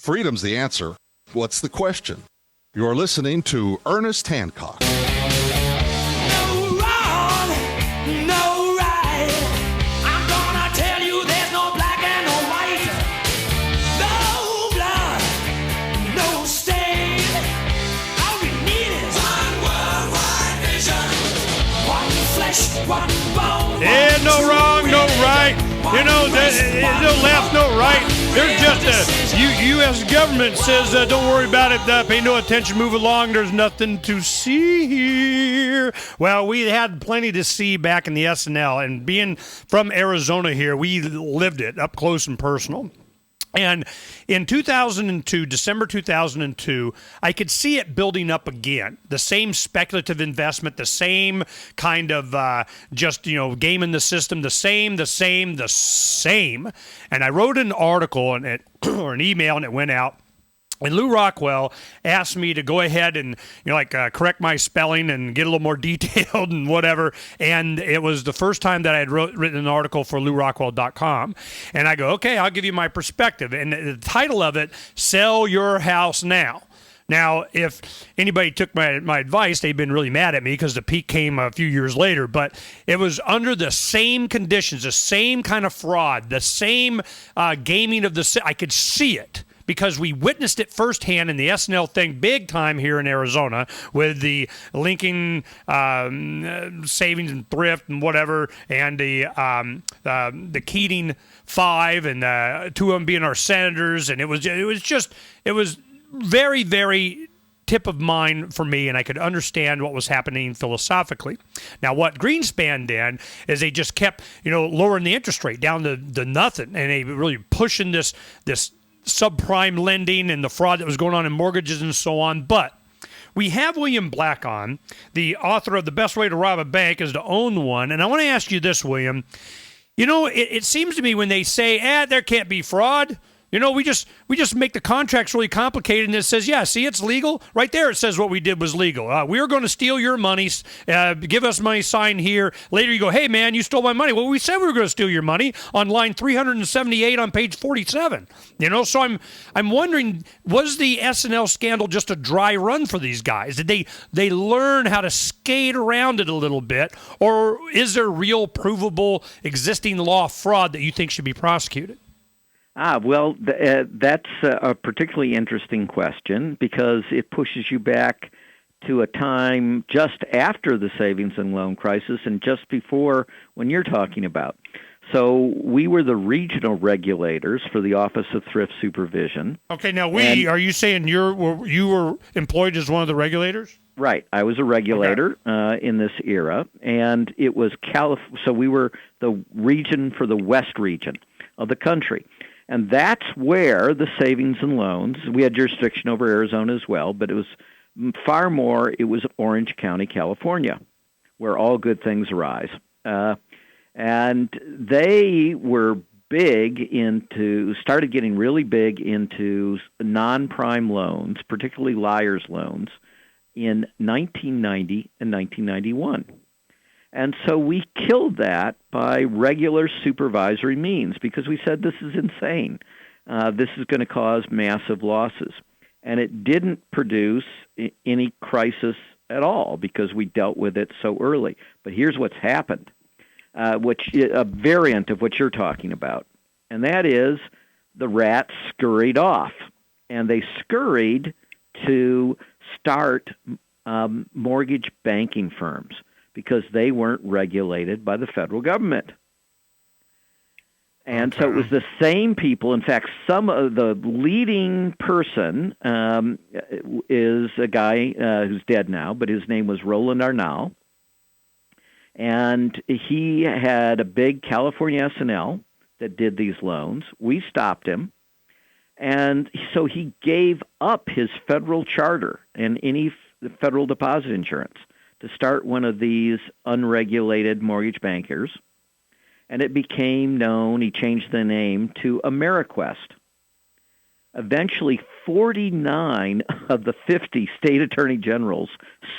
Freedom's the answer. What's the question? You're listening to Ernest Hancock. No wrong, no right. I'm gonna tell you there's no black and no white. No blood, no stain. All we need is one worldwide vision. One flesh, one bone. Yeah, no wrong, no right. You know, no left, no right. There's just U.S. government says, don't worry about it, pay no attention, move along, there's nothing to see here. Well, we had plenty to see back in the SNL, and being from Arizona here, we lived it up close and personal. And in 2002, December 2002, I could see it building up again. The same speculative investment, the same kind of game in the system, the same. And I wrote an article and or an email, and it went out. And Lou Rockwell asked me to go ahead and, correct my spelling and get a little more detailed and whatever. And it was the first time that I had written an article for LouRockwell.com. And I go, okay, I'll give you my perspective. And the title of it, Sell Your House Now. Now, if anybody took my advice, they'd been really mad at me because the peak came a few years later. But it was under the same conditions, the same kind of fraud, the same gaming of the... I could see it, because we witnessed it firsthand in the SNL thing big time here in Arizona with the Lincoln Savings and Thrift and whatever, and the Keating Five, and two of them being our senators. And it was very, very tip of mind for me, and I could understand what was happening philosophically. Now, what Greenspan did is they just kept, lowering the interest rate down to nothing, and they really pushing this subprime lending and the fraud that was going on in mortgages and so on. But we have William Black on, the author of The Best Way to Rob a Bank is to Own One. And I want to ask you this, William. It seems to me when they say, there can't be fraud, we just make the contracts really complicated, and it says, yeah, see, it's legal. Right there it says what we did was legal. We were going to steal your money. Give us money, sign here. Later you go, hey, man, you stole my money. Well, we said we were going to steal your money on line 378 on page 47. So I'm wondering, was the SNL scandal just a dry run for these guys? Did they learn how to skate around it a little bit? Or is there real provable existing law fraud that you think should be prosecuted? Well, that's a particularly interesting question, because it pushes you back to a time just after the savings and loan crisis and just before when you're talking about. So we were the regional regulators for the Office of Thrift Supervision. Okay, now are you saying you were employed as one of the regulators? Right. I was a regulator in this era, and it was so we were the region for the West region of the country. And that's where the savings and loans, we had jurisdiction over Arizona as well, but it was it was Orange County, California, where all good things arise. And they were started getting really big into non-prime loans, particularly liar's loans, in 1990 and 1991. And so we killed that by regular supervisory means, because we said this is insane. This is going to cause massive losses. And it didn't produce any crisis at all because we dealt with it so early. But here's what's happened, which is a variant of what you're talking about, and that is the rats scurried off. And they scurried to start mortgage banking firms, because they weren't regulated by the federal government. And so it was the same people. In fact, some of the leading person is a guy who's dead now, but his name was Roland Arnall. And he had a big California SNL that did these loans. We stopped him. And so he gave up his federal charter and any federal deposit insurance to start one of these unregulated mortgage bankers, and it became known, he changed the name to AmeriQuest. Eventually, 49 of the 50 state attorney generals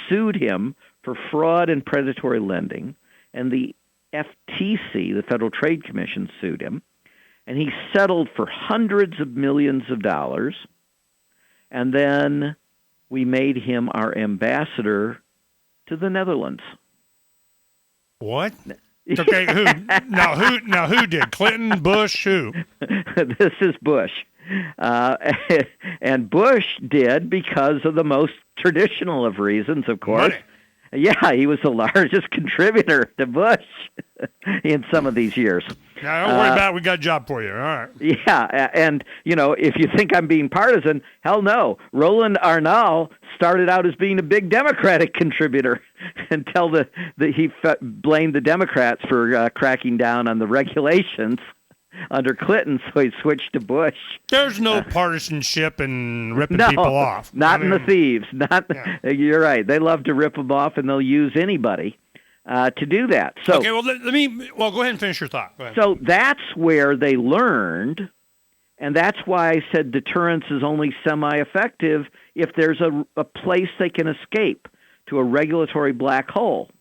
sued him for fraud and predatory lending, and the FTC, the Federal Trade Commission, sued him, and he settled for hundreds of millions of dollars, and then we made him our ambassador to the Netherlands. What? Okay, who? Now who did? Clinton, Bush, who? This is Bush. And Bush did because of the most traditional of reasons, of course. Money. Yeah, he was the largest contributor to Bush in some of these years. Now, don't worry about it. We got a job for you. All right. Yeah, and, if you think I'm being partisan, hell no. Roland Arnall started out as being a big Democratic contributor until he blamed the Democrats for cracking down on the regulations under Clinton, so he switched to Bush. There's no partisanship in ripping people off. Not in the thieves. You're right. They love to rip them off, and they'll use anybody to do that. So, okay, well, go ahead and finish your thought. Go ahead. So that's where they learned, and that's why I said deterrence is only semi-effective if there's a place they can escape to a regulatory black hole.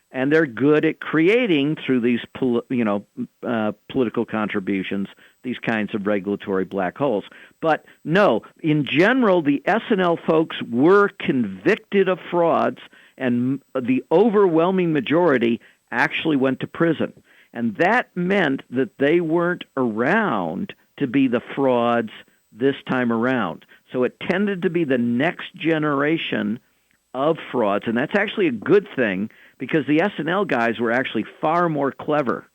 And they're good at creating, through these political contributions, these kinds of regulatory black holes. But no, in general, the S&L folks were convicted of frauds, and the overwhelming majority actually went to prison. And that meant that they weren't around to be the frauds this time around. So it tended to be the next generation of frauds, and that's actually a good thing, because the S&L guys were actually far more clever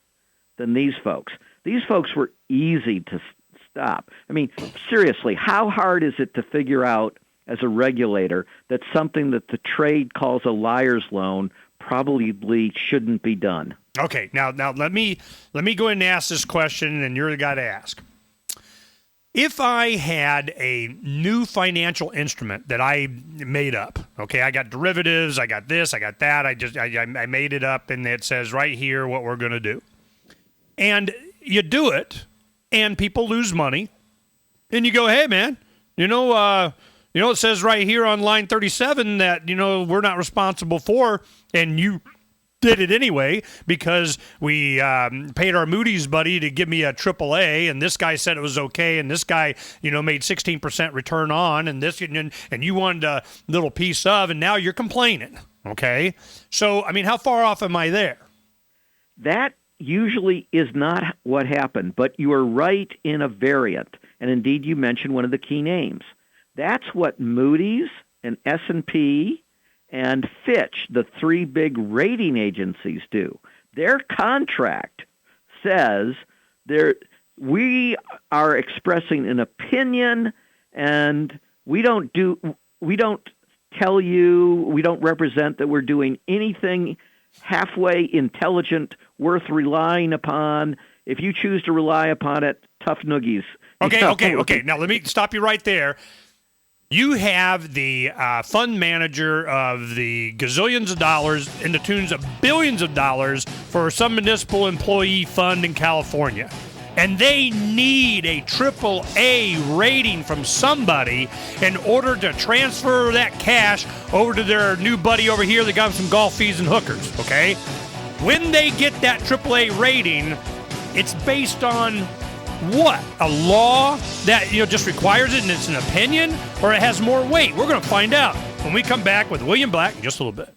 than these folks. These folks were easy to stop. I mean, seriously, how hard is it to figure out as a regulator that something that the trade calls a liar's loan probably shouldn't be done? Okay, now let me go ahead and ask this question, and you're the guy to ask. If I had a new financial instrument that I made up, okay, I got derivatives, I got this, I got that, I made it up, and it says right here what we're going to do. And you do it, and people lose money, and you go, hey, man, it says right here on line 37 that, we're not responsible for, and you did it anyway because we paid our Moody's buddy to give me a AAA, and this guy said it was okay, and this guy, made 16% return on, and this, and you wanted a little piece of, and now you're complaining, okay? So, how far off am I there? That usually is not what happened, but you are right in a variant, and indeed you mentioned one of the key names. That's what Moody's and S&P and Fitch, the three big rating agencies, do. Their contract says we are expressing an opinion, and we don't tell you, we don't represent that we're doing anything halfway intelligent, worth relying upon. If you choose to rely upon it, tough noogies. Okay. Now let me stop you right there. You have the fund manager of the gazillions of dollars in the tunes of billions of dollars for some municipal employee fund in California. And they need a AAA rating from somebody in order to transfer that cash over to their new buddy over here that got them some golf fees and hookers, okay? When they get that AAA rating, it's based on what? A law that just requires it and it's an opinion, or it has more weight? We're going to find out when we come back with William Black in just a little bit.